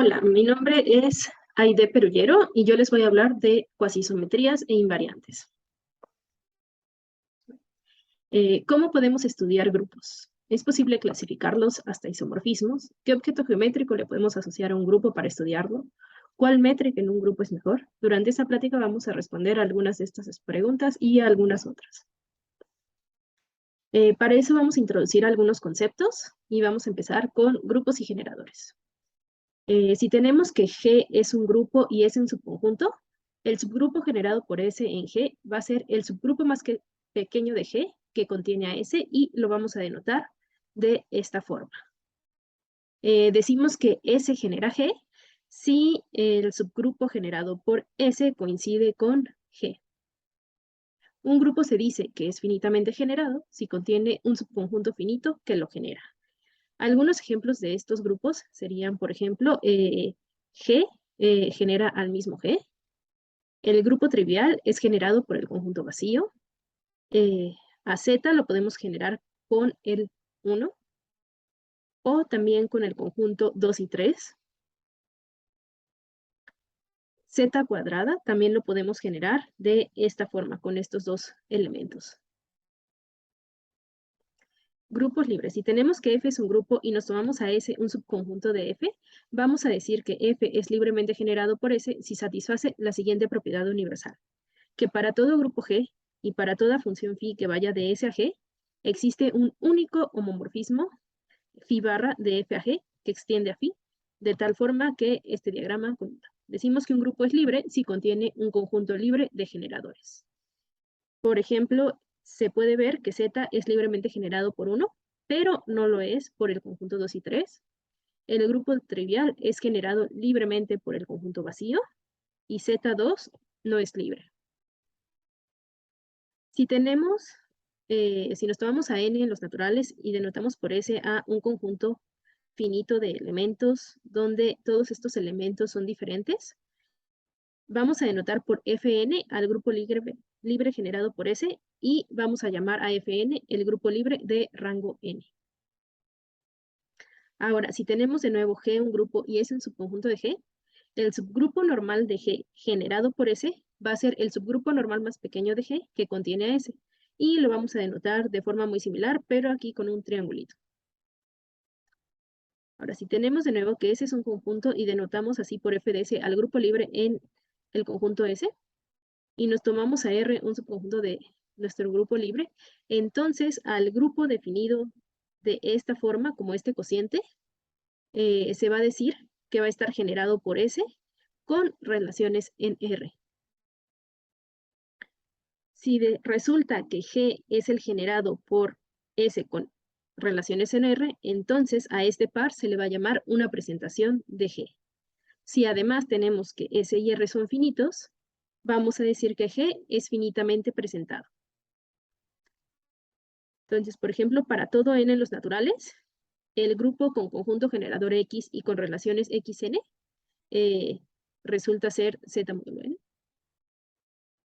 Hola, mi nombre es Aide Perullero y yo les voy a hablar de cuasisometrías e invariantes. ¿Cómo podemos estudiar grupos? ¿Es posible clasificarlos hasta isomorfismos? ¿Qué objeto geométrico le podemos asociar a un grupo para estudiarlo? ¿Cuál métrica en un grupo es mejor? Durante esta plática vamos a responder algunas de estas preguntas y algunas otras. Para eso vamos a introducir algunos conceptos y vamos a empezar con grupos y generadores. Si tenemos que G es un grupo y es en subconjunto, el subgrupo generado por S en G va a ser el subgrupo más pequeño de G que contiene a S y lo vamos a denotar de esta forma. Decimos que S genera G si el subgrupo generado por S coincide con G. Un grupo se dice que es finitamente generado si contiene un subconjunto finito que lo genera. Algunos ejemplos de estos grupos serían, por ejemplo, G genera al mismo G. El grupo trivial es generado por el conjunto vacío. A Z lo podemos generar con el 1 o también con el conjunto 2 y 3. Z cuadrada también lo podemos generar de esta forma, con estos dos elementos. Grupos libres. Si tenemos que F es un grupo y nos tomamos a S un subconjunto de F, vamos a decir que F es libremente generado por S si satisface la siguiente propiedad universal, que para todo grupo G y para toda función phi que vaya de S a G, existe un único homomorfismo phi barra de F a G que extiende a phi, de tal forma que este diagrama consta. Decimos que un grupo es libre si contiene un conjunto libre de generadores. Por ejemplo, se puede ver que Z es libremente generado por 1, pero no lo es por el conjunto 2 y 3. El grupo trivial es generado libremente por el conjunto vacío y Z2 no es libre. Si nos tomamos a N en los naturales y denotamos por S a un conjunto finito de elementos donde todos estos elementos son diferentes, vamos a denotar por Fn al grupo libre generado por S y vamos a llamar a Fn el grupo libre de rango n. Ahora, si tenemos de nuevo G un grupo y es un subconjunto de G, el subgrupo normal de G generado por S va a ser el subgrupo normal más pequeño de G que contiene a S. Y lo vamos a denotar de forma muy similar, pero aquí con un triangulito. Ahora, si tenemos de nuevo que S es un conjunto y denotamos así por F de S al grupo libre en el conjunto S, y nos tomamos a R un subconjunto de nuestro grupo libre, entonces al grupo definido de esta forma, como este cociente, se va a decir que va a estar generado por S con relaciones en R. Si resulta que G es el generado por S con relaciones en R, entonces a este par se le va a llamar una presentación de G. Si además tenemos que S y R son finitos, vamos a decir que G es finitamente presentado. Entonces, por ejemplo, para todo n en los naturales, el grupo con conjunto generador X y con relaciones XN resulta ser Z módulo n.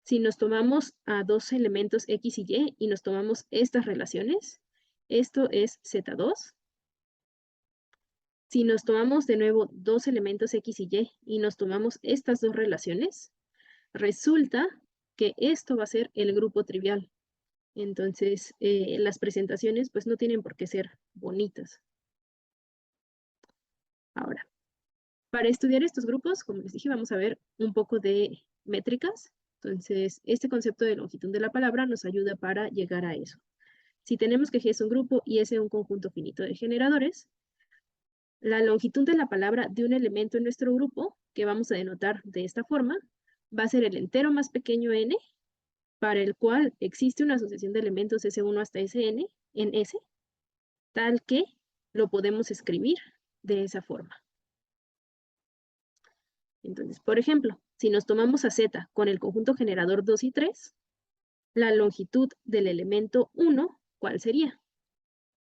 Si nos tomamos a dos elementos X y Y nos tomamos estas relaciones, esto es Z2. Si nos tomamos de nuevo dos elementos X y Y nos tomamos estas dos relaciones, resulta que esto va a ser el grupo trivial. Entonces, las presentaciones pues no tienen por qué ser bonitas. Ahora, para estudiar estos grupos, como les dije, vamos a ver un poco de métricas. Entonces, este concepto de longitud de la palabra nos ayuda para llegar a eso. Si tenemos que G es un grupo y S un conjunto finito de generadores, la longitud de la palabra de un elemento en nuestro grupo, que vamos a denotar de esta forma, va a ser el entero más pequeño n, para el cual existe una asociación de elementos S1 hasta Sn en S, tal que lo podemos escribir de esa forma. Entonces, por ejemplo, si nos tomamos a Z con el conjunto generador 2 y 3, la longitud del elemento 1, ¿cuál sería?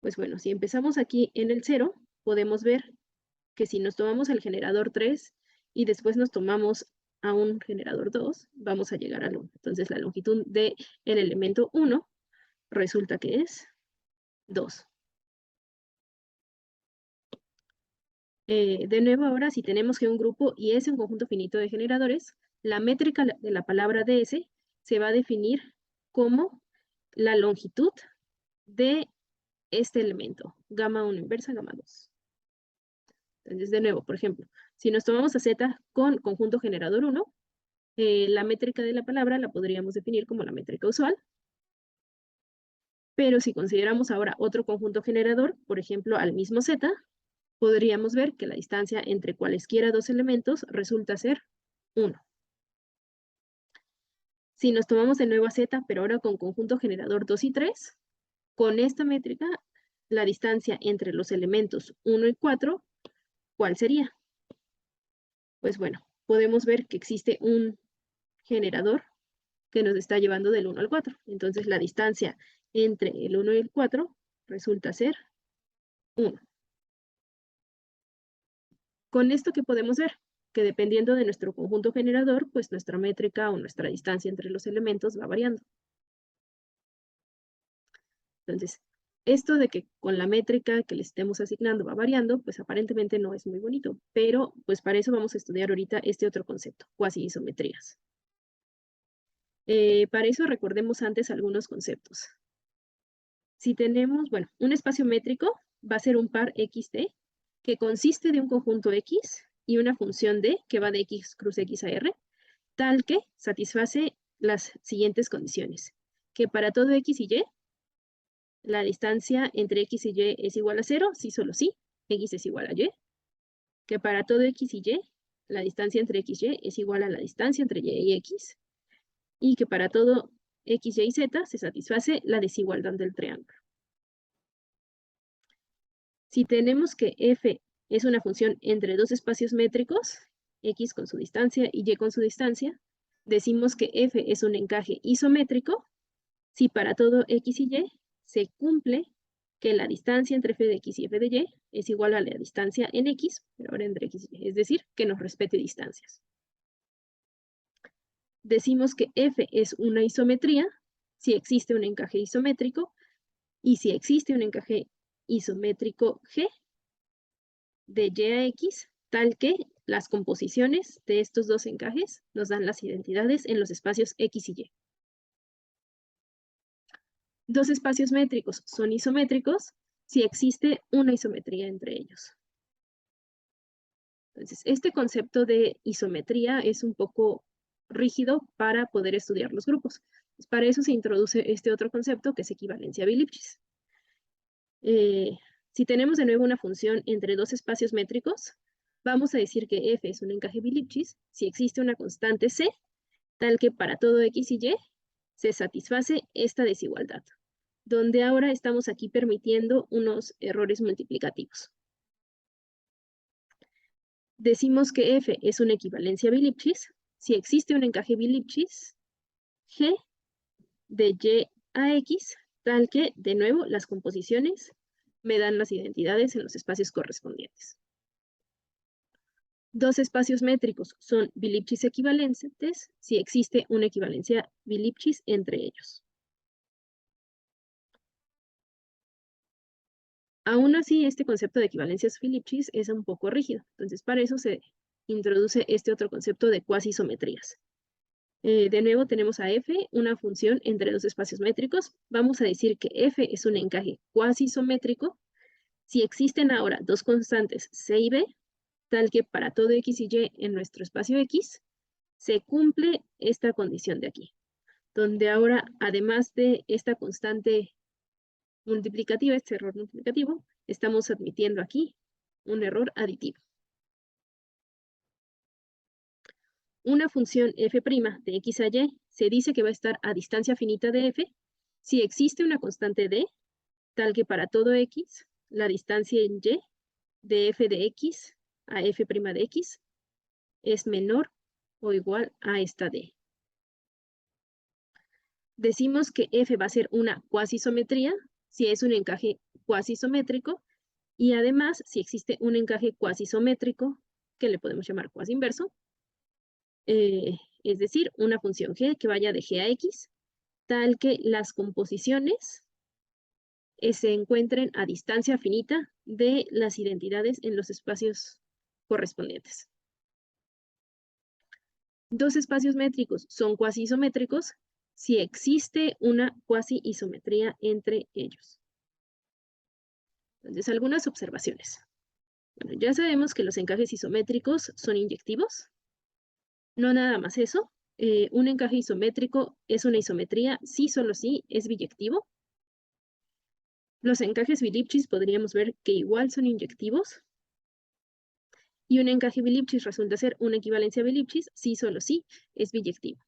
Pues bueno, si empezamos aquí en el 0, podemos ver que si nos tomamos el generador 3 y después nos tomamos a un generador 2, vamos a llegar al 1. Entonces, la longitud del elemento 1 resulta que es 2. De nuevo, ahora, si tenemos que un grupo y es un conjunto finito de generadores, la métrica de la palabra ds se va a definir como la longitud de este elemento, gamma 1 inversa, gamma 2. Entonces, de nuevo, por ejemplo, si nos tomamos a z con conjunto generador 1, la métrica de la palabra la podríamos definir como la métrica usual. Pero si consideramos ahora otro conjunto generador, por ejemplo, al mismo z, podríamos ver que la distancia entre cualesquiera dos elementos resulta ser 1. Si nos tomamos de nuevo a z, pero ahora con conjunto generador 2 y 3, con esta métrica, la distancia entre los elementos 1 y 4, ¿cuál sería? Pues bueno, podemos ver que existe un generador que nos está llevando del 1 al 4. Entonces la distancia entre el 1 y el 4 resulta ser 1. Con esto, ¿qué podemos ver? Que dependiendo de nuestro conjunto generador, pues nuestra métrica o nuestra distancia entre los elementos va variando. Entonces, esto de que con la métrica que le estemos asignando va variando, pues aparentemente no es muy bonito, pero pues para eso vamos a estudiar ahorita este otro concepto, cuasi isometrías. Para eso recordemos antes algunos conceptos. Si tenemos, bueno, un espacio métrico va a ser un par XT que consiste de un conjunto X y una función D que va de X cruz X a R, tal que satisface las siguientes condiciones. Que para todo X y Y, la distancia entre X y Y es igual a 0, si solo si, X es igual a Y. Que para todo X y Y, la distancia entre X y Y es igual a la distancia entre Y y X. Y que para todo X, Y y Z se satisface la desigualdad del triángulo. Si tenemos que f es una función entre dos espacios métricos, x con su distancia y y con su distancia, decimos que f es un encaje isométrico si para todo x y y se cumple que la distancia entre f de x y f de y es igual a la distancia en x, pero ahora entre x y y, es decir, que nos respete distancias. Decimos que f es una isometría si existe un encaje isométrico y si existe un encaje isométrico G de y a x, tal que las composiciones de estos dos encajes nos dan las identidades en los espacios x y y. Dos espacios métricos son isométricos si existe una isometría entre ellos. Entonces, este concepto de isometría es un poco rígido para poder estudiar los grupos. Pues para eso se introduce este otro concepto que es equivalencia bi-Lipschitz. Si tenemos de nuevo una función entre dos espacios métricos, vamos a decir que f es un encaje bi-Lipschitz si existe una constante c, tal que para todo x y y se satisface esta desigualdad, donde ahora estamos aquí permitiendo unos errores multiplicativos. Decimos que f es una equivalencia bi-Lipschitz si existe un encaje bi-Lipschitz g de y a x, tal que, de nuevo, las composiciones me dan las identidades en los espacios correspondientes. Dos espacios métricos son bi-Lipschitz equivalentes si existe una equivalencia bi-Lipschitz entre ellos. Aún así, este concepto de equivalencias bi-Lipschitz es un poco rígido. Entonces, para eso se introduce este otro concepto de cuasi-isometrías. De nuevo tenemos a f, una función entre dos espacios métricos. Vamos a decir que f es un encaje cuasi-isométrico si existen ahora dos constantes c y b, tal que para todo x y y en nuestro espacio x se cumple esta condición de aquí, donde ahora, además de esta constante multiplicativa, este error multiplicativo, estamos admitiendo aquí un error aditivo. Una función f' de x a y se dice que va a estar a distancia finita de f si existe una constante d, tal que para todo x, la distancia en y de f de x a f' de x es menor o igual a esta d. Decimos que f va a ser una cuasi-isometría si es un encaje cuasi-isométrico y además si existe un encaje cuasi-isométrico que le podemos llamar cuasi-inverso, es decir, una función g que vaya de g a x, tal que las composiciones se encuentren a distancia finita de las identidades en los espacios correspondientes. Dos espacios métricos son cuasi isométricos si existe una cuasi isometría entre ellos. Entonces, algunas observaciones. Bueno, ya sabemos que los encajes isométricos son inyectivos. No nada más eso. Un encaje isométrico es una isometría si solo si es biyectivo. Los encajes bi-Lipschitz podríamos ver que igual son inyectivos. Y un encaje bi-Lipschitz resulta ser una equivalencia bi-Lipschitz si solo si es biyectivo.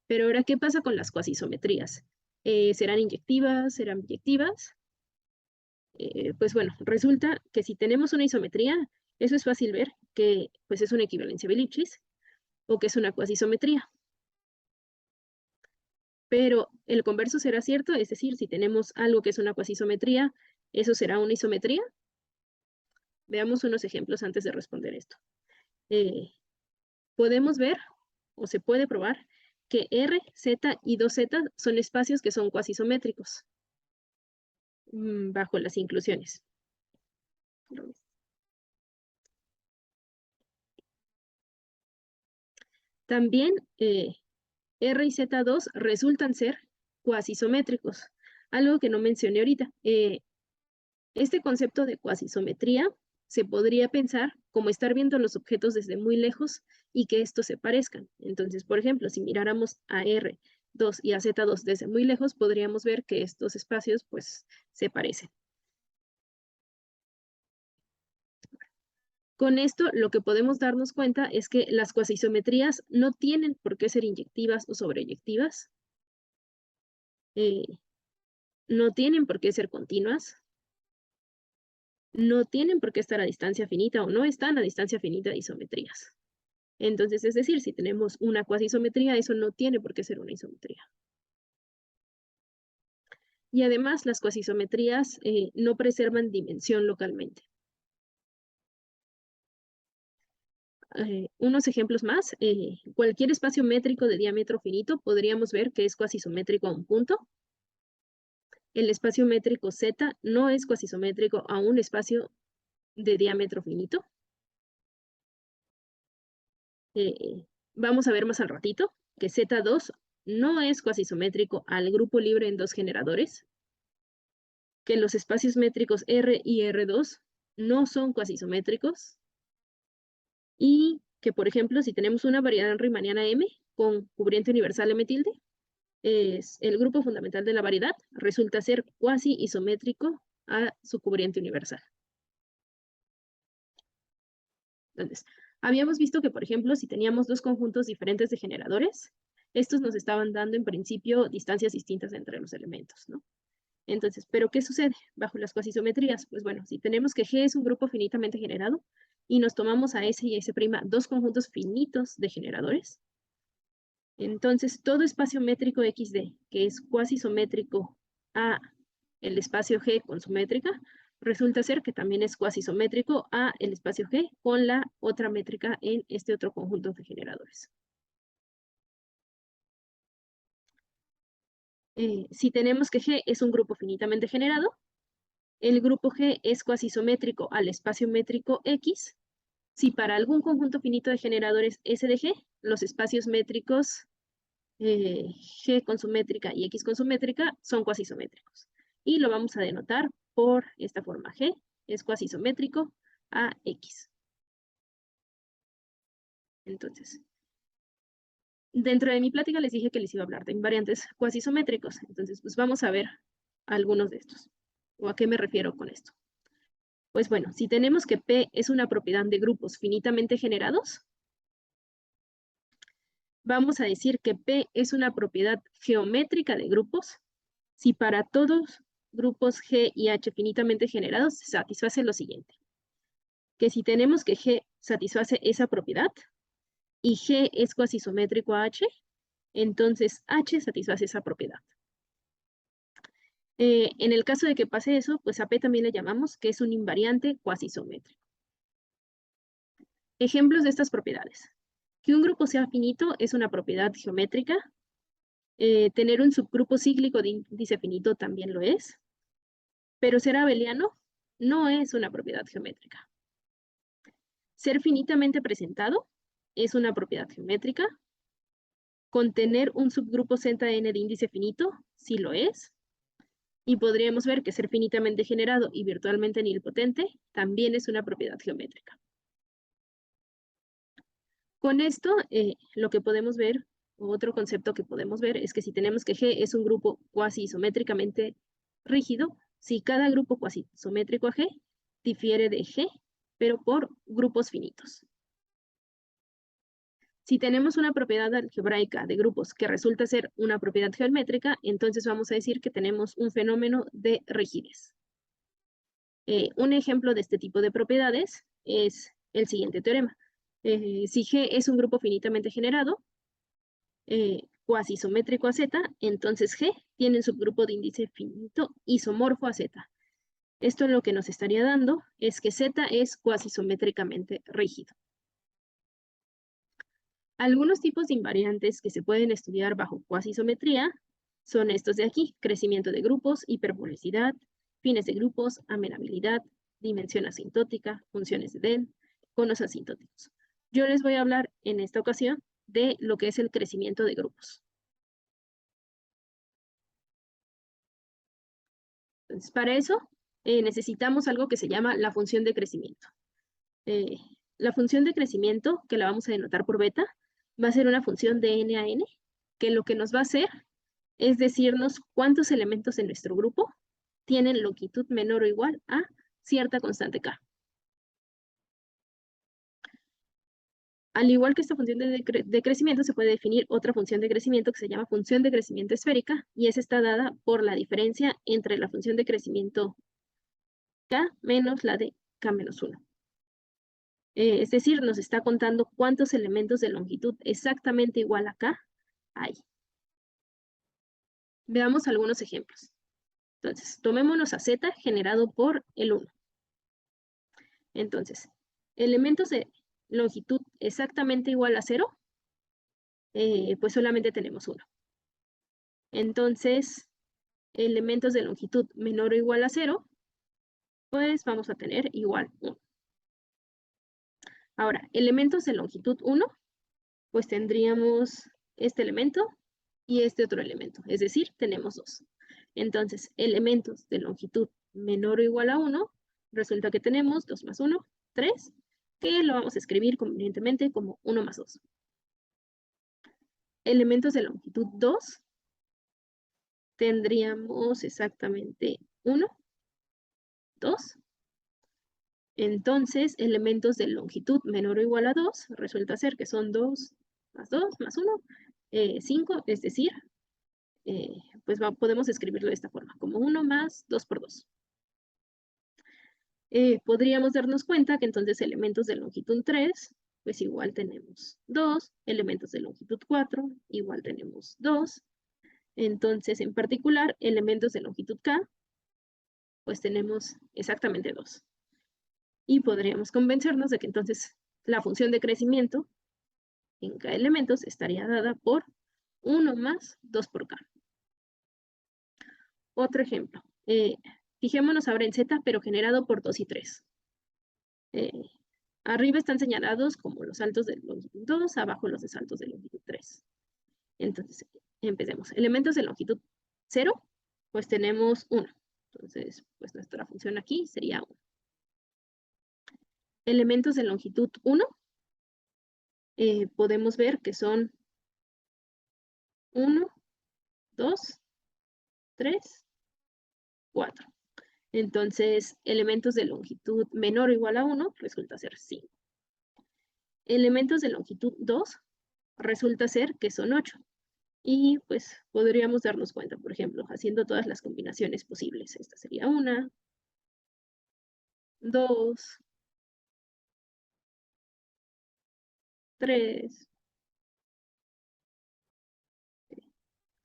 Pero ahora, ¿qué pasa con las cuasiisometrías? ¿Serán inyectivas? ¿Serán biyectivas? Pues bueno, resulta que si tenemos una isometría, eso es fácil ver que pues es una equivalencia bi-Lipschitz o que es una cuasiisometría. Pero el converso será cierto, es decir, si tenemos algo que es una cuasiisometría, ¿eso será una isometría? Veamos unos ejemplos antes de responder esto. Podemos ver, o se puede probar, que R, Z y 2Z son espacios que son cuasiisométricos bajo las inclusiones. También R y Z2 resultan ser cuasiisométricos, algo que no mencioné ahorita. Este concepto de cuasiisometría se podría pensar como estar viendo los objetos desde muy lejos y que estos se parezcan. Entonces, por ejemplo, si miráramos a R2 y a Z2 desde muy lejos, podríamos ver que estos espacios pues se parecen. Con esto, lo que podemos darnos cuenta es que las cuasiisometrías no tienen por qué ser inyectivas o sobreyectivas. No tienen por qué ser continuas. No tienen por qué estar a distancia finita o no están a distancia finita de isometrías. Entonces, es decir, si tenemos una cuasiisometría, eso no tiene por qué ser una isometría. Y además, las cuasiisometrías no preservan dimensión localmente. Unos ejemplos más. Cualquier espacio métrico de diámetro finito podríamos ver que es cuasiisométrico a un punto. El espacio métrico Z no es cuasiisométrico a un espacio de diámetro finito. Vamos a ver más al ratito que Z2 no es cuasiisométrico al grupo libre en dos generadores, que los espacios métricos R y R2 no son cuasiisométricos, y que, por ejemplo, si tenemos una variedad riemanniana M con cubriente universal M tilde, es el grupo fundamental de la variedad resulta ser cuasi isométrico a su cubriente universal. Entonces, habíamos visto que, por ejemplo, si teníamos dos conjuntos diferentes de generadores, estos nos estaban dando en principio distancias distintas entre los elementos, ¿no? Entonces, ¿pero qué sucede bajo las cuasiisometrías? Pues bueno, si tenemos que G es un grupo finitamente generado y nos tomamos a S y a S', dos conjuntos finitos de generadores, entonces todo espacio métrico XD, que es cuasiisométrico a el espacio G con su métrica, resulta ser que también es cuasiisométrico a el espacio G con la otra métrica en este otro conjunto de generadores. Si tenemos que G es un grupo finitamente generado, el grupo G es cuasiisométrico al espacio métrico X, si para algún conjunto finito de generadores S de G, los espacios métricos G con su métrica y X con su métrica son cuasiisométricos. Y lo vamos a denotar por esta forma. G es cuasiisométrico a X. Entonces, dentro de mi plática les dije que les iba a hablar de invariantes cuasiisométricos. Entonces, pues vamos a ver algunos de estos. ¿O a qué me refiero con esto? Pues bueno, si tenemos que P es una propiedad de grupos finitamente generados, vamos a decir que P es una propiedad geométrica de grupos si para todos grupos G y H finitamente generados se satisface lo siguiente. Que si tenemos que G satisface esa propiedad y G es cuasiisométrico a H, entonces H satisface esa propiedad. En el caso de que pase eso, pues a P también le llamamos que es un invariante cuasiisométrico. Ejemplos de estas propiedades. Que un grupo sea finito es una propiedad geométrica. Tener un subgrupo cíclico de índice finito también lo es. Pero ser abeliano no es una propiedad geométrica. Ser finitamente presentado es una propiedad geométrica. Contener un subgrupo Zn de índice finito, sí lo es. Y podríamos ver que ser finitamente generado y virtualmente nilpotente también es una propiedad geométrica. Con esto, lo que podemos ver, otro concepto que podemos ver, es que si tenemos que G es un grupo cuasi isométricamente rígido, si cada grupo cuasi isométrico a G difiere de G, pero por grupos finitos. Si tenemos una propiedad algebraica de grupos que resulta ser una propiedad geométrica, entonces vamos a decir que tenemos un fenómeno de rigidez. Un ejemplo de este tipo de propiedades es el siguiente teorema. Si G es un grupo finitamente generado, cuasi isométrico a Z, entonces G tiene un subgrupo de índice finito isomorfo a Z. Esto lo que nos estaría dando es que Z es cuasi isométricamente rígido. Algunos tipos de invariantes que se pueden estudiar bajo cuasi isometría son estos de aquí: crecimiento de grupos, hiperbolicidad, fines de grupos, amenabilidad, dimensión asintótica, funciones de Dehn, conos asintóticos. Yo les voy a hablar en esta ocasión de lo que es el crecimiento de grupos. Entonces, para eso necesitamos algo que se llama la función de crecimiento. La función de crecimiento, que la vamos a denotar por beta, va a ser una función de n a n, que lo que nos va a hacer es decirnos cuántos elementos en nuestro grupo tienen longitud menor o igual a cierta constante k. Al igual que esta función de crecimiento, se puede definir otra función de crecimiento que se llama función de crecimiento esférica, y esa está dada por la diferencia entre la función de crecimiento k menos la de k menos 1. Es decir, nos está contando cuántos elementos de longitud exactamente igual a k hay. Veamos algunos ejemplos. Entonces, tomémonos a z generado por el 1. Entonces, elementos de longitud exactamente igual a 0, pues solamente tenemos 1. Entonces, elementos de longitud menor o igual a 0, pues vamos a tener igual 1. Ahora, elementos de longitud 1, pues tendríamos este elemento y este otro elemento, es decir, tenemos 2. Entonces, elementos de longitud menor o igual a 1, resulta que tenemos 2 más 1, 3, que lo vamos a escribir convenientemente como 1 más 2. Elementos de longitud 2, tendríamos exactamente 1, 2. Entonces, elementos de longitud menor o igual a 2, resulta ser que son 2 más 2 más 1, 5, es decir, pues podemos escribirlo de esta forma, como 1 más 2 por 2. Podríamos darnos cuenta que entonces elementos de longitud 3, pues igual tenemos 2, elementos de longitud 4, igual tenemos 2. Entonces, en particular, elementos de longitud k, pues tenemos exactamente 2. Y podríamos convencernos de que entonces la función de crecimiento en k elementos estaría dada por 1 más 2 por k. Otro ejemplo. Fijémonos ahora en z, pero generado por 2 y 3. Arriba están señalados como los saltos de longitud 2, abajo los de saltos de longitud 3. Entonces, empecemos. Elementos de longitud 0, pues tenemos 1. Entonces, pues nuestra función aquí sería 1. Elementos de longitud 1, podemos ver que son 1, 2, 3, 4. Entonces, elementos de longitud menor o igual a 1 resulta ser 5. Elementos de longitud 2 resulta ser que son 8. Y pues podríamos darnos cuenta, por ejemplo, haciendo todas las combinaciones posibles. Esta sería 1, 2, 3,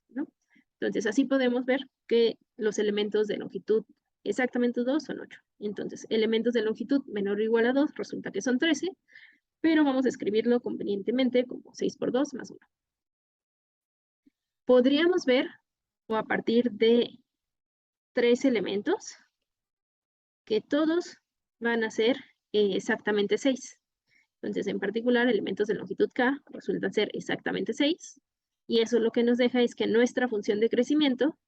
¿no? Entonces, así podemos ver que los elementos de longitud exactamente 2 son 8. Entonces, elementos de longitud menor o igual a 2 resulta que son 13, pero vamos a escribirlo convenientemente como 6 por 2 más 1. Podríamos ver, o a partir de 3 elementos, que todos van a ser exactamente 6. Entonces, en particular, elementos de longitud K resultan ser exactamente 6. Y eso lo que nos deja es que nuestra función de crecimiento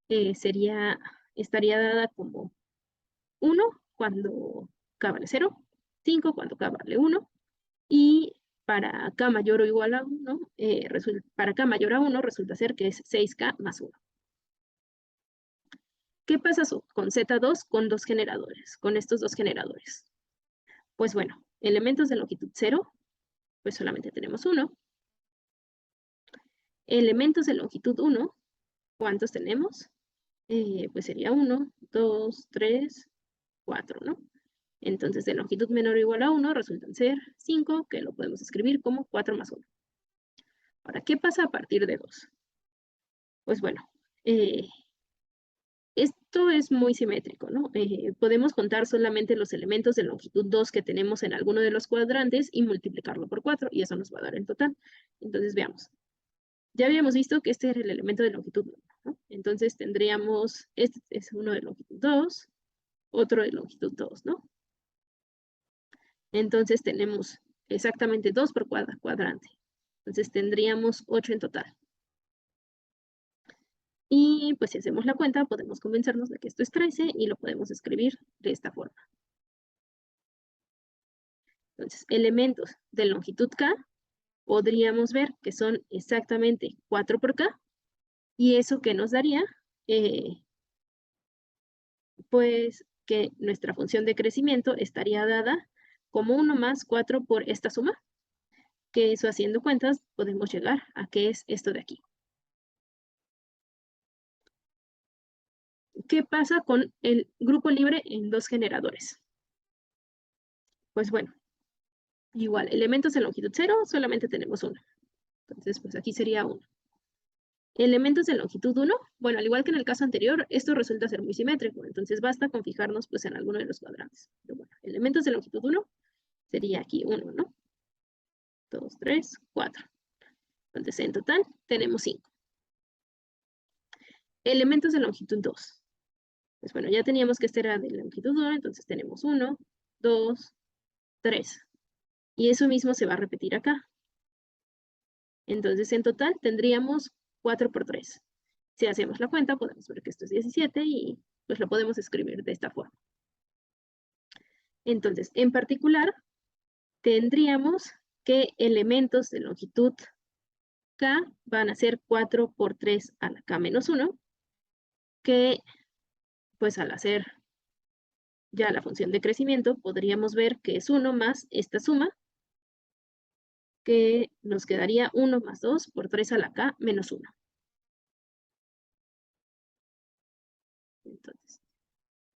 estaría dada como 1 cuando K vale 0, 5 cuando K vale 1, y para K mayor o igual a 1, para K mayor a 1 resulta ser que es 6K más 1. ¿Qué pasa con Z2 con dos generadores, con estos dos generadores? Pues bueno, elementos de longitud 0, pues solamente tenemos 1. Elementos de longitud 1, ¿cuántos tenemos? Pues sería 1, 2, 3, 4, ¿no? Entonces, de longitud menor o igual a 1 resultan ser 5, que lo podemos escribir como 4 más 1. Ahora, ¿qué pasa a partir de 2? Pues bueno, esto es muy simétrico, ¿no? Podemos contar solamente los elementos de longitud 2 que tenemos en alguno de los cuadrantes y multiplicarlo por 4, y eso nos va a dar el total. Entonces, veamos. Ya habíamos visto que este era el elemento de longitud 1, ¿no? Entonces, tendríamos, este es uno de longitud 2, otro de longitud 2, ¿no? Entonces, tenemos exactamente 2 por cuadrante. Entonces, tendríamos 8 en total. Y pues si hacemos la cuenta, podemos convencernos de que esto es 13 y lo podemos escribir de esta forma. Entonces, elementos de longitud K, podríamos ver que son exactamente 4 por K, y eso que nos daría, pues que nuestra función de crecimiento estaría dada como 1 más 4 por esta suma, que eso haciendo cuentas podemos llegar a que es esto de aquí. ¿Qué pasa con el grupo libre en dos generadores? Pues bueno, igual, elementos de longitud 0 solamente tenemos 1. Entonces, pues aquí sería 1. Elementos de longitud 1, bueno, al igual que en el caso anterior, esto resulta ser muy simétrico, entonces basta con fijarnos pues en alguno de los cuadrantes. Pero bueno, elementos de longitud 1 sería aquí 1, ¿no? 2, 3, 4. Entonces, en total tenemos 5. Elementos de longitud 2. Pues bueno, ya teníamos que este era de longitud 1, entonces tenemos 1, 2, 3. Y eso mismo se va a repetir acá. Entonces, en total tendríamos 4 por 3. Si hacemos la cuenta, podemos ver que esto es 17 y pues lo podemos escribir de esta forma. Entonces, en particular, tendríamos que elementos de longitud K van a ser 4 por 3 a la K menos 1, que pues al hacer ya la función de crecimiento, podríamos ver que es 1 más esta suma, que nos quedaría 1 más 2 por 3 a la K menos 1. Entonces,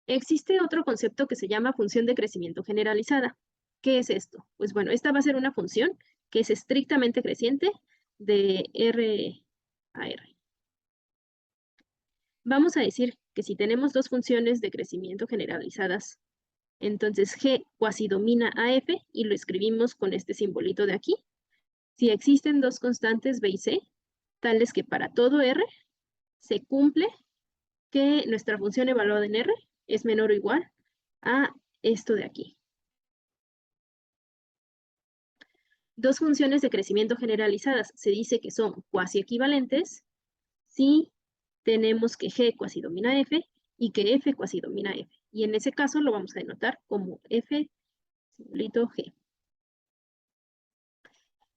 existe otro concepto que se llama función de crecimiento generalizada. ¿Qué es esto? Pues bueno, esta va a ser una función que es estrictamente creciente de R a R. Vamos a decir que si tenemos dos funciones de crecimiento generalizadas, entonces G cuasi domina a F y lo escribimos con este simbolito de aquí. Si existen dos constantes B y C, tales que para todo R se cumple que nuestra función evaluada en R es menor o igual a esto de aquí. Dos funciones de crecimiento generalizadas se dice que son cuasi equivalentes si tenemos que G cuasi domina F y que F cuasi domina F. Y en ese caso lo vamos a denotar como F simbolito G.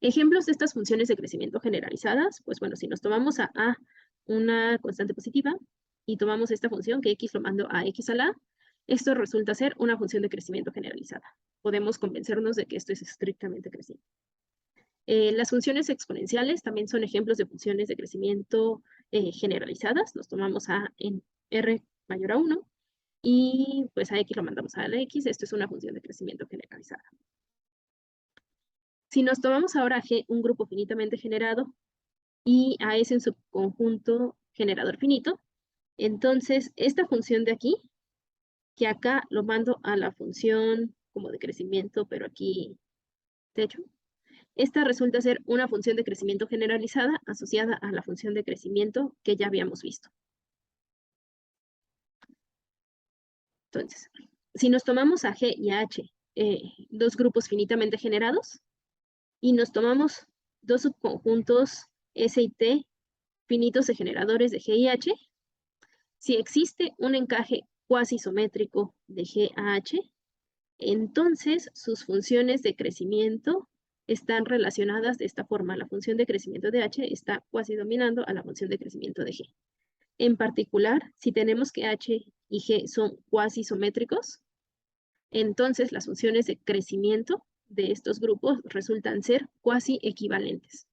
Ejemplos de estas funciones de crecimiento generalizadas, pues bueno, si nos tomamos a A una constante positiva y tomamos esta función que X lo mando a X a la A, esto resulta ser una función de crecimiento generalizada. Podemos convencernos de que esto es estrictamente creciente. Las funciones exponenciales también son ejemplos de funciones de crecimiento generalizadas. Nos tomamos a en R mayor a 1 y pues a X lo mandamos a la X. Esto es una función de crecimiento generalizada. Si nos tomamos ahora a G, un grupo finitamente generado, y a S en su conjunto generador finito, entonces esta función de aquí, que acá lo mando a la función como de crecimiento, pero aquí techo, esta resulta ser una función de crecimiento generalizada asociada a la función de crecimiento que ya habíamos visto. Entonces, si nos tomamos a G y a H, dos grupos finitamente generados, y nos tomamos dos subconjuntos S y T finitos de generadores de G y H, si existe un encaje cuasi isométrico de G a H, entonces sus funciones de crecimiento están relacionadas de esta forma. La función de crecimiento de H está cuasi dominando a la función de crecimiento de G. En particular, si tenemos que H y G son cuasi isométricos, entonces las funciones de crecimiento de estos grupos resultan ser cuasi equivalentes.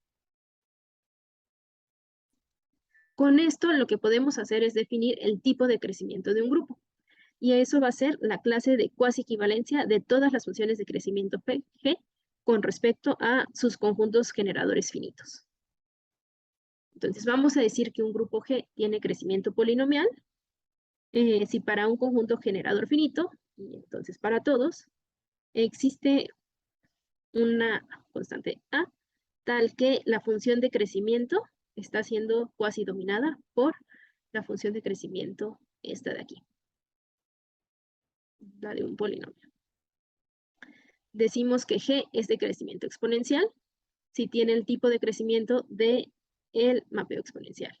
Con esto lo que podemos hacer es definir el tipo de crecimiento de un grupo. Y eso va a ser la clase de cuasi equivalencia de todas las funciones de crecimiento G con respecto a sus conjuntos generadores finitos. Entonces vamos a decir que un grupo G tiene crecimiento polinomial si para un conjunto generador finito, y entonces para todos, existe una constante A, tal que la función de crecimiento está siendo cuasi dominada por la función de crecimiento esta de aquí, la de un polinomio. Decimos que G es de crecimiento exponencial si tiene el tipo de crecimiento de el mapeo exponencial.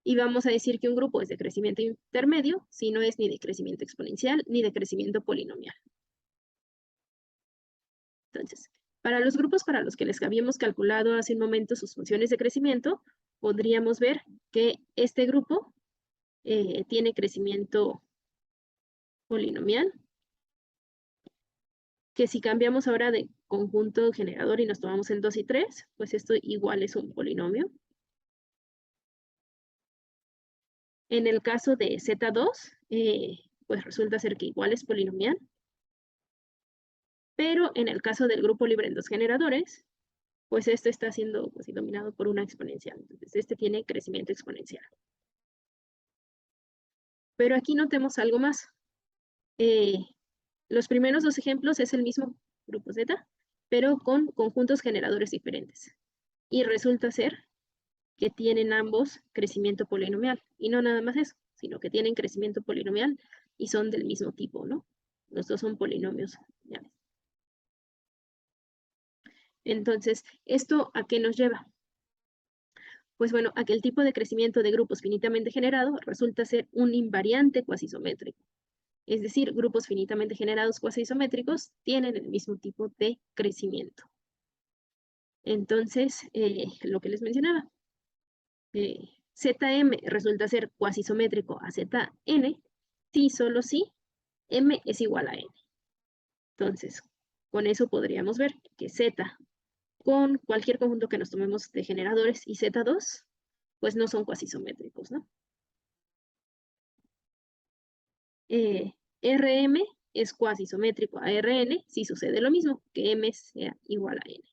Y vamos a decir que un grupo es de crecimiento intermedio si no es ni de crecimiento exponencial ni de crecimiento polinomial. Entonces, para los grupos para los que les habíamos calculado hace un momento sus funciones de crecimiento, podríamos ver que este grupo tiene crecimiento polinomial, que si cambiamos ahora de conjunto generador y nos tomamos el 2 y 3, pues esto igual es un polinomio. En el caso de Z2, pues resulta ser que igual es polinomial. Pero en el caso del grupo libre en dos generadores, pues este está siendo pues, dominado por una exponencial. Entonces, este tiene crecimiento exponencial. Pero aquí notemos algo más. Los primeros dos ejemplos es el mismo grupo Z, pero con conjuntos generadores diferentes. Y resulta ser que tienen ambos crecimiento polinomial. Y no nada más eso, sino que tienen crecimiento polinomial y son del mismo tipo, ¿no? Los dos son polinomios lineales. Entonces, ¿esto a qué nos lleva? Pues bueno, a que el tipo de crecimiento de grupos finitamente generados resulta ser un invariante cuasi isométrico. Es decir, grupos finitamente generados cuasi isométricos tienen el mismo tipo de crecimiento. Entonces, lo que les mencionaba, Zm resulta ser cuasi isométrico a Zn si solo si m es igual a n. Entonces, con eso podríamos ver que Z con cualquier conjunto que nos tomemos de generadores y Z2, pues no son cuasi isométricos, ¿no? Rm es cuasi isométrico a Rn si sucede lo mismo, que m sea igual a n.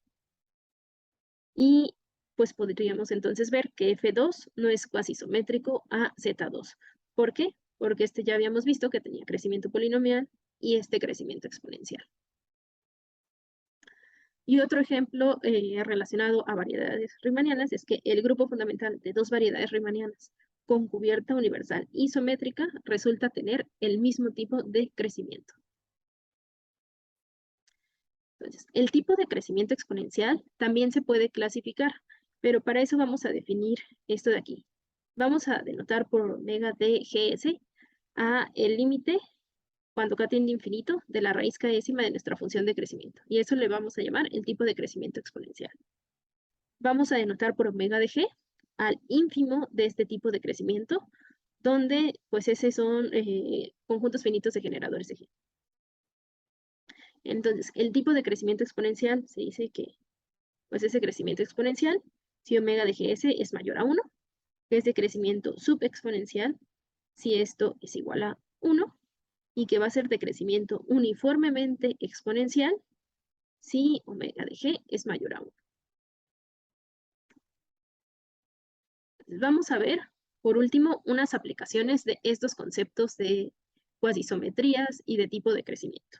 Y pues podríamos entonces ver que F2 no es cuasi isométrico a Z2. ¿Por qué? Porque este ya habíamos visto que tenía crecimiento polinomial y este crecimiento exponencial. Y otro ejemplo relacionado a variedades riemannianas es que el grupo fundamental de dos variedades riemannianas con cubierta universal isométrica resulta tener el mismo tipo de crecimiento. Entonces, el tipo de crecimiento exponencial también se puede clasificar, pero para eso vamos a definir esto de aquí. Vamos a denotar por omega de GS a el límite cuando k tiende a infinito de la raíz késima de nuestra función de crecimiento. Y eso le vamos a llamar el tipo de crecimiento exponencial. Vamos a denotar por omega de g al ínfimo de este tipo de crecimiento, donde pues ese son conjuntos finitos de generadores de g. Entonces, el tipo de crecimiento exponencial se dice que pues ese crecimiento exponencial, si omega de gs es mayor a 1, que es de crecimiento subexponencial, si esto es igual a 1, y que va a ser de crecimiento uniformemente exponencial, si omega de g es mayor a 1. Entonces, vamos a ver, por último, unas aplicaciones de estos conceptos de cuasisometrías y de tipo de crecimiento.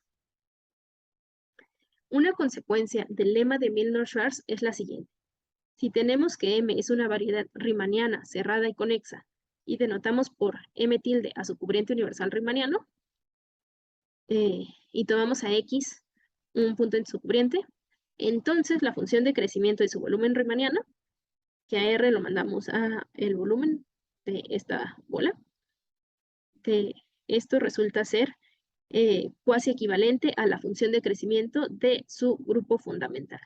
Una consecuencia del lema de Milnor-Schwarz es la siguiente. Si tenemos que M es una variedad riemanniana cerrada y conexa y denotamos por M tilde a su cubriente universal riemanniano, y tomamos a X un punto en su cubriente, entonces la función de crecimiento de su volumen riemanniano, que a R lo mandamos a el volumen de esta bola, esto resulta ser cuasi equivalente a la función de crecimiento de su grupo fundamental.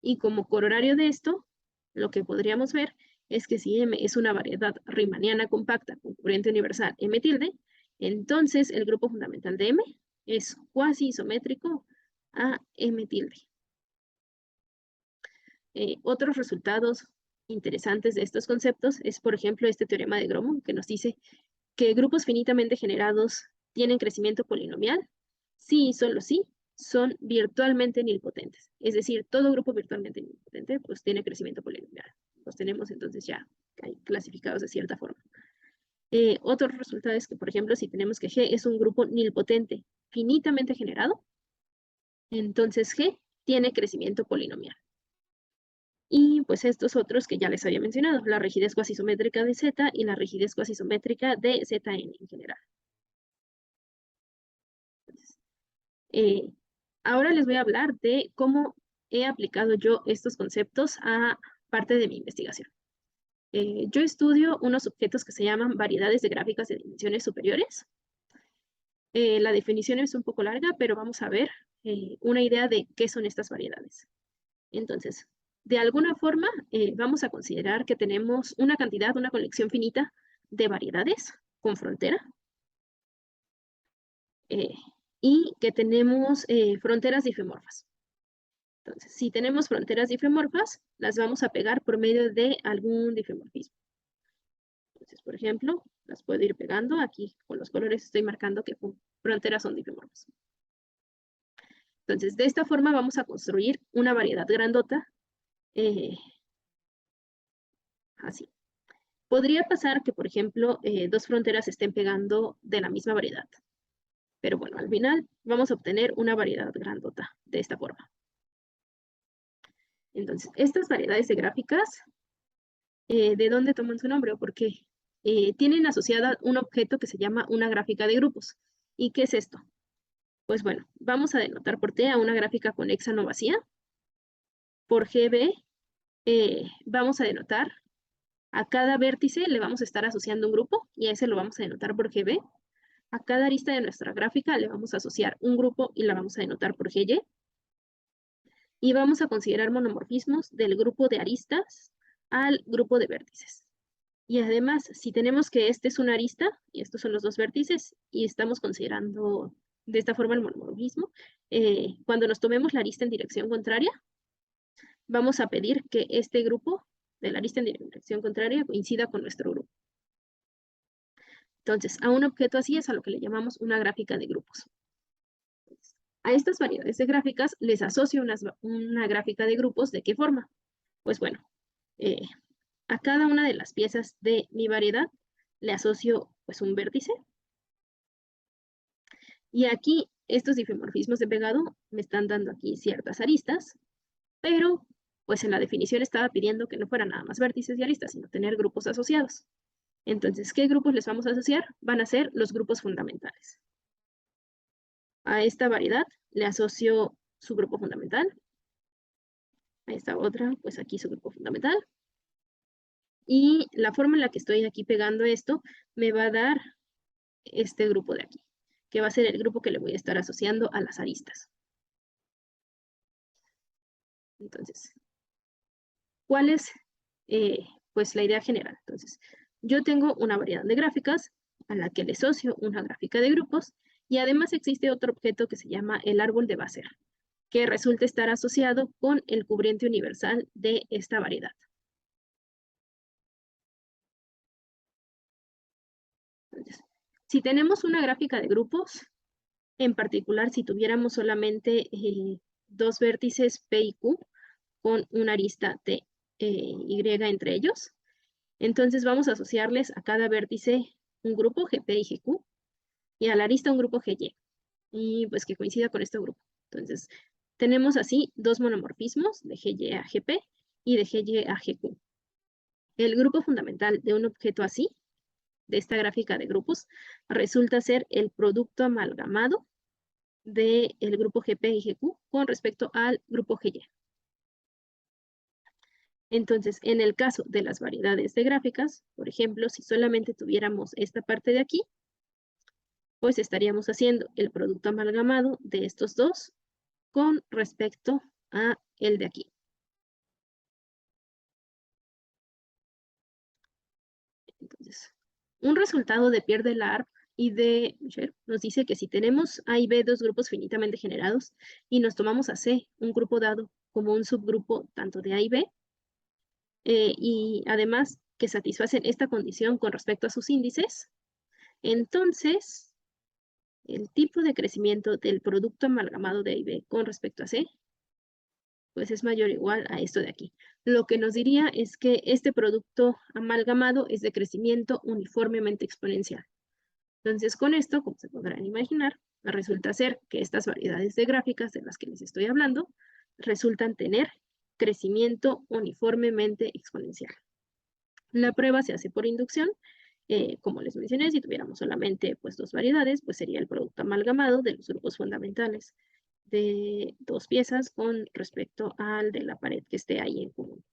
Y como corolario de esto, lo que podríamos ver es que si M es una variedad riemanniana compacta con corriente universal M tilde, entonces el grupo fundamental de M es cuasi isométrico a M tilde. Otros resultados interesantes de estos conceptos es, por ejemplo, este teorema de Gromov, que nos dice que grupos finitamente generados tienen crecimiento polinomial si y solo si son virtualmente nilpotentes. Es decir, todo grupo virtualmente nilpotente pues tiene crecimiento polinomial. Los tenemos entonces ya clasificados de cierta forma. Otro resultado es que, por ejemplo, si tenemos que G es un grupo nilpotente finitamente generado, entonces G tiene crecimiento polinomial. Y pues estos otros que ya les había mencionado, la rigidez cuasisométrica de Z y la rigidez cuasisométrica de Zn en general. Ahora les voy a hablar de cómo he aplicado yo estos conceptos a parte de mi investigación. Yo estudio unos objetos que se llaman variedades de gráficas de dimensiones superiores. La definición es un poco larga, pero vamos a ver una idea de qué son estas variedades. Entonces, de alguna forma, vamos a considerar que tenemos una cantidad, una colección finita de variedades con frontera. Y que tenemos fronteras difemorfas. Entonces, si tenemos fronteras difemorfas, las vamos a pegar por medio de algún difemorfismo. Entonces, por ejemplo, las puedo ir pegando. Aquí con los colores estoy marcando que fronteras son difemorfas. Entonces, de esta forma vamos a construir una variedad grandota. Así. Podría pasar que, por ejemplo, dos fronteras estén pegando de la misma variedad. Pero bueno, al final vamos a obtener una variedad grandota de esta forma. Entonces, estas variedades de gráficas, ¿de dónde toman su nombre? Porque tienen asociada un objeto que se llama una gráfica de grupos. ¿Y qué es esto? Pues bueno, vamos a denotar por T a una gráfica conexa no vacía. Por GB vamos a denotar a cada vértice, le vamos a estar asociando un grupo y a ese lo vamos a denotar por GB. A cada arista de nuestra gráfica le vamos a asociar un grupo y la vamos a denotar por GY. Y vamos a considerar monomorfismos del grupo de aristas al grupo de vértices. Y además, si tenemos que este es una arista, y estos son los dos vértices, y estamos considerando de esta forma el monomorfismo, cuando nos tomemos la arista en dirección contraria, vamos a pedir que este grupo de la arista en dirección contraria coincida con nuestro grupo. Entonces, a un objeto así es a lo que le llamamos una gráfica de grupos. A estas variedades de gráficas les asocio una gráfica de grupos. ¿De qué forma? Pues bueno, a cada una de las piezas de mi variedad le asocio pues un vértice. Y aquí estos difemorfismos de pegado me están dando aquí ciertas aristas, pero pues en la definición estaba pidiendo que no fueran nada más vértices y aristas, sino tener grupos asociados. Entonces, ¿qué grupos les vamos a asociar? Van a ser los grupos fundamentales. A esta variedad le asocio su grupo fundamental. A esta otra, pues aquí su grupo fundamental. Y la forma en la que estoy aquí pegando esto me va a dar este grupo de aquí, que va a ser el grupo que le voy a estar asociando a las aristas. Entonces, ¿cuál es pues la idea general? Entonces, yo tengo una variedad de gráficas a la que le asocio una gráfica de grupos y además existe otro objeto que se llama el árbol de Basser, que resulta estar asociado con el cubriente universal de esta variedad. Entonces, si tenemos una gráfica de grupos, en particular si tuviéramos solamente dos vértices P y Q con una arista T, Y entre ellos, entonces vamos a asociarles a cada vértice un grupo GP y GQ y a la arista un grupo GY, y pues que coincida con este grupo. Entonces, tenemos así dos monomorfismos de GY a GP y de GY a GQ. El grupo fundamental de un objeto así, de esta gráfica de grupos, resulta ser el producto amalgamado del grupo GP y GQ con respecto al grupo GY. Entonces, en el caso de las variedades de gráficas, por ejemplo, si solamente tuviéramos esta parte de aquí, pues estaríamos haciendo el producto amalgamado de estos dos con respecto a el de aquí. Entonces, un resultado de Pierre de Larp y de Michel nos dice que si tenemos A y B dos grupos finitamente generados y nos tomamos a C, un grupo dado como un subgrupo tanto de A y B, y además que satisfacen esta condición con respecto a sus índices, entonces el tipo de crecimiento del producto amalgamado de A y B con respecto a C, pues es mayor o igual a esto de aquí. Lo que nos diría es que este producto amalgamado es de crecimiento uniformemente exponencial. Entonces, con esto, como se podrán imaginar, resulta ser que estas variedades de gráficas de las que les estoy hablando resultan tener crecimiento uniformemente exponencial. La prueba se hace por inducción. Como les mencioné, si tuviéramos solamente pues, dos variedades, pues sería el producto amalgamado de los grupos fundamentales de dos piezas con respecto al de la pared que esté ahí en común.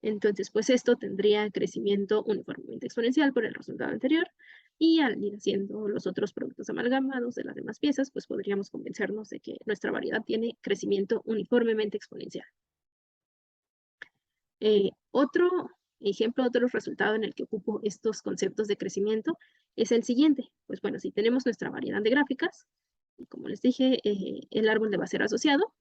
Entonces, pues esto tendría crecimiento uniformemente exponencial por el resultado anterior, y al ir haciendo los otros productos amalgamados de las demás piezas, pues podríamos convencernos de que nuestra variedad tiene crecimiento uniformemente exponencial. Otro ejemplo, otro resultado en el que ocupo estos conceptos de crecimiento es el siguiente. Pues bueno, si tenemos nuestra variedad de gráficas, y como les dije, el árbol debe ser asociado,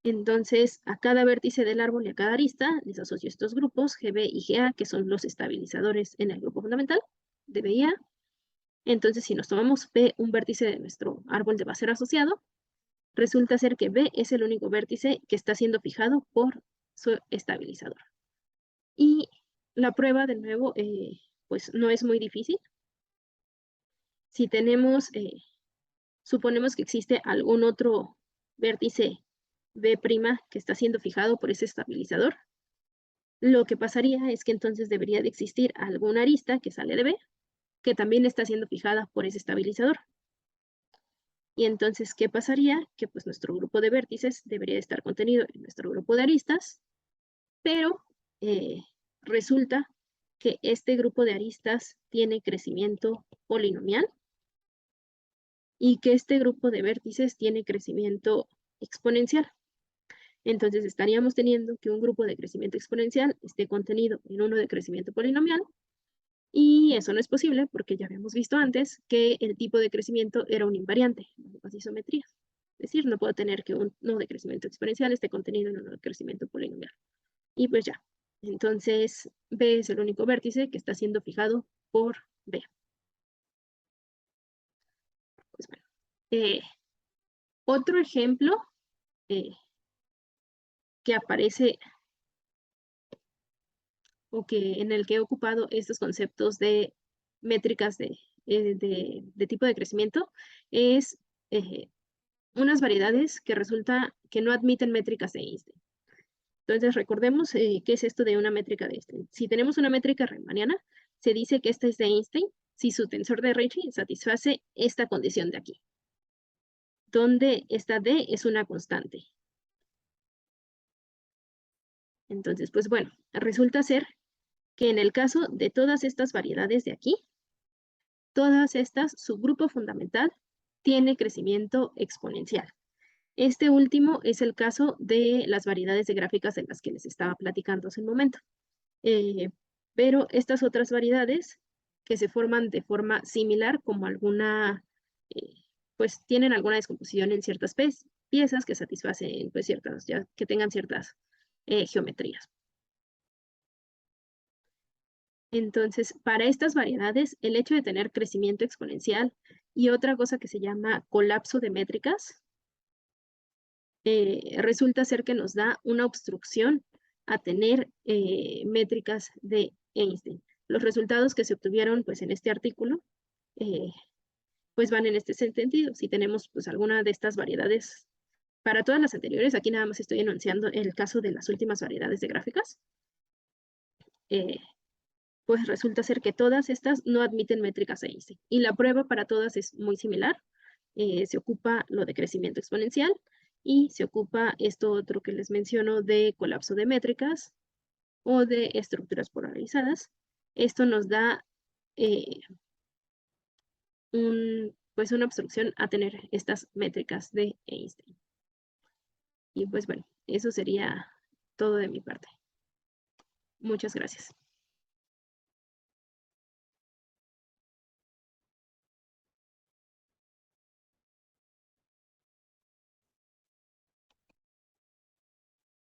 entonces a cada vértice del árbol y a cada arista les asocio estos grupos GB y GA, que son los estabilizadores en el grupo fundamental de B y A. Entonces, si nos tomamos B, un vértice de nuestro árbol de base asociado, resulta ser que B es el único vértice que está siendo fijado por su estabilizador. Y la prueba, de nuevo, pues no es muy difícil. Si tenemos, suponemos que existe algún otro vértice B' que está siendo fijado por ese estabilizador, lo que pasaría es que entonces debería de existir alguna arista que sale de B, que también está siendo fijada por ese estabilizador. Y entonces, ¿qué pasaría? Que pues nuestro grupo de vértices debería estar contenido en nuestro grupo de aristas, pero resulta que este grupo de aristas tiene crecimiento polinomial y que este grupo de vértices tiene crecimiento exponencial. Entonces estaríamos teniendo que un grupo de crecimiento exponencial esté contenido en uno de crecimiento polinomial, y eso no es posible porque ya habíamos visto antes que el tipo de crecimiento era un invariante en las isometrías. Es decir, no puedo tener que uno de crecimiento exponencial esté contenido en uno de crecimiento polinomial. Y pues ya. Entonces, B es el único vértice que está siendo fijado por B. Pues bueno. Otro ejemplo que aparece o que en el que he ocupado estos conceptos de métricas de tipo de crecimiento es unas variedades que resulta que no admiten métricas de Einstein. Entonces, recordemos qué es esto de una métrica de Einstein. Si tenemos una métrica riemanniana, se dice que esta es de Einstein si su tensor de Ricci satisface esta condición de aquí, donde esta D es una constante. Entonces, pues bueno, resulta ser que en el caso de todas estas variedades de aquí, todas estas, su grupo fundamental tiene crecimiento exponencial. Este último es el caso de las variedades de gráficas de las que les estaba platicando hace un momento. Pero estas otras variedades que se forman de forma similar, como alguna, pues tienen alguna descomposición en ciertas piezas que satisfacen, pues ciertas, ya que tengan ciertas geometrías. Entonces, para estas variedades, el hecho de tener crecimiento exponencial y otra cosa que se llama colapso de métricas, resulta ser que nos da una obstrucción a tener métricas de Einstein. Los resultados que se obtuvieron pues, en este artículo pues van en este sentido. Si tenemos pues, alguna de estas variedades, para todas las anteriores, aquí nada más estoy enunciando el caso de las últimas variedades de gráficas. pues resulta ser que todas estas no admiten métricas de Einstein. Y la prueba para todas es muy similar. Se ocupa lo de crecimiento exponencial y se ocupa esto otro que les menciono de colapso de métricas o de estructuras polarizadas. Esto nos da pues una obstrucción a tener estas métricas de Einstein. Y pues bueno, eso sería todo de mi parte. Muchas gracias.